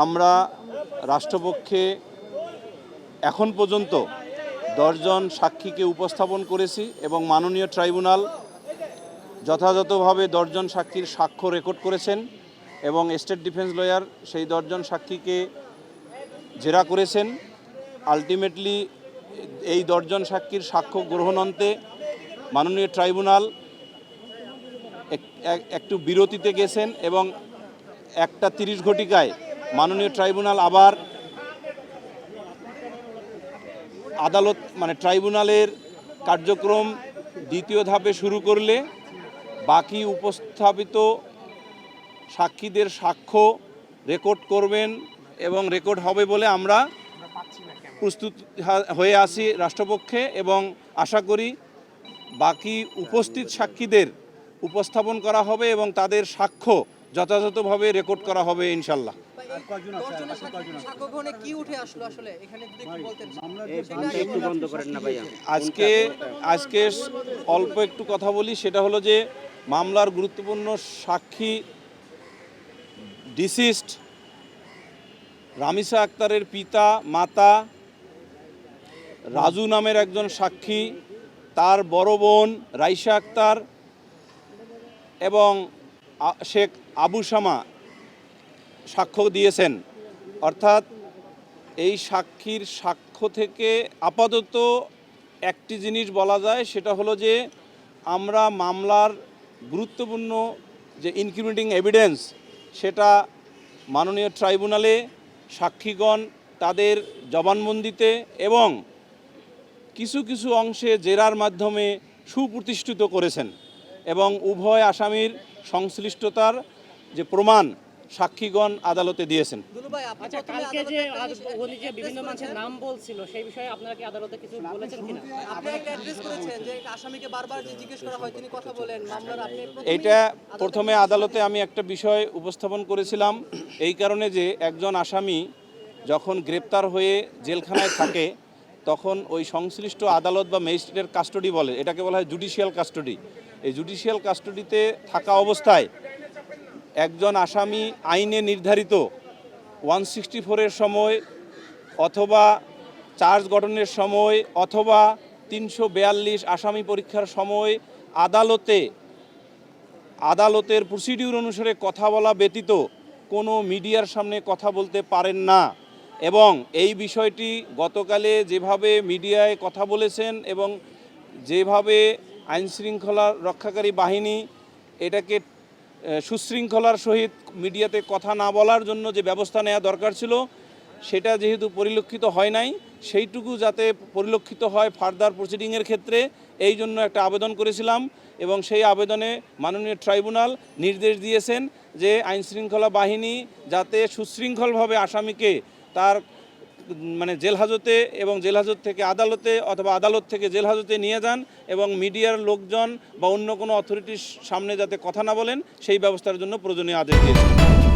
আমরা রাষ্ট্রপক্ষে এখন পর্যন্ত 10 জন সাক্ষীকে উপস্থাপন করেছি এবং মাননীয় ট্রাইব্যুনাল যথাযথভাবে 10 জন সাক্ষীর সাক্ষ্য রেকর্ড করেছেন এবং স্টেট ডিফেন্স লয়ার সেই 10 জন সাক্ষীকে জেরা করেছেন। আলটিমেটলি এই 10 জন সাক্ষীর সাক্ষ্য গ্রহণান্তে মাননীয় ট্রাইব্যুনাল একটু বিরতিতে গেছেন এবং 1:30 ঘটিকায় মাননীয় ট্রাইব্যুনাল আবার আদালত ট্রাইব্যুনালের কার্যক্রম দ্বিতীয় ধাপে শুরু করলে বাকি উপস্থাপিত সাক্ষীদের সাক্ষ্য রেকর্ড করবেন এবং রেকর্ড হবে বলে আমরা প্রস্তুত হয়ে আছি রাষ্ট্রপক্ষে এবং আশা করি বাকি উপস্থিত সাক্ষীদের উপস্থাপন করা হবে এবং তাদের সাক্ষ্য যথাযথভাবে রেকর্ড করা হবে ইনশাল্লাহ। আজকে অল্প একটু কথা বলি, সেটা হলো যে মামলার গুরুত্বপূর্ণ সাক্ষী ডিসিস্ট রামিসা আক্তারের পিতা মাতা, রাজু নামের একজন সাক্ষী, তার বড় বোন রাইসা আক্তার এবং শেখ আবু শামা সাক্ষ্য দিয়েছেন। অর্থাৎ এই সাক্ষীর সাক্ষ্য থেকে আপাতত একটি জিনিস বলা যায়, সেটা হলো যে আমরা মামলার গুরুত্বপূর্ণ যে ইনক্রিমিনেটিং এভিডেন্স সেটা মাননীয় ট্রাইব্যুনালে সাক্ষীগণ তাদের জবানবন্দিতে এবং কিছু কিছু অংশে জেরার মাধ্যমে সুপ্রতিষ্ঠিত করেছেন এবং উভয় আসামির সংশ্লিষ্টতার যে প্রমাণ সাক্ষীগণ আদালতে দিয়েছেন। এটা প্রথমে আদালতে আমি একটা বিষয় উপস্থাপন করেছিলাম এই কারণে যে একজন আসামি যখন গ্রেপ্তার হয়ে জেলখানায় থাকে তখন ওই সংশ্লিষ্ট আদালত বা ম্যাজিস্ট্রেটের কাস্টডি বলে, এটাকে বলা হয় জুডিশিয়াল কাস্টডি। এই জুডিশিয়াল কাস্টডিতে থাকা অবস্থায় একজন আসামি আইনে নির্ধারিত 164-এর সময় অথবা চার্জ গঠনের সময় অথবা 342 আসামি পরীক্ষার সময় আদালতের প্রসিডিউর অনুসারে কথা বলা ব্যতীত কোনো মিডিয়ার সামনে কথা বলতে পারেন না। এবং এই বিষয়টি গতকালে যেভাবে মিডিয়ায় কথা বলেছেন এবং যেভাবে আইনশৃঙ্খলা রক্ষাকারী বাহিনী এটাকে সুশৃঙ্খলার সহিত মিডিয়াতে কথা না বলার জন্য যে ব্যবস্থা নেওয়া দরকার ছিল সেটা যেহেতু পরিলক্ষিত হয় নাই, সেইটুকু যাতে পরিলক্ষিত হয় ফার্দার প্রসিডিংয়ের ক্ষেত্রে, এই জন্য একটা আবেদন করেছিলাম এবং সেই আবেদনে মাননীয় ট্রাইব্যুনাল নির্দেশ দিয়েছেন যে আইনশৃঙ্খলা বাহিনী যাতে সুশৃঙ্খলভাবে আসামিকে তার জেলহাজতে এবং জেলহাজত থেকে আদালতে অথবা আদালত থেকে জেলহাজতে নিয়ে যান এবং মিডিয়ার লোকজন বা অন্য কোনো অথরিটির সামনে যাতে কথা না বলেন সেই ব্যবস্থার জন্য প্রয়োজনীয় আদেশ দিয়েছেন।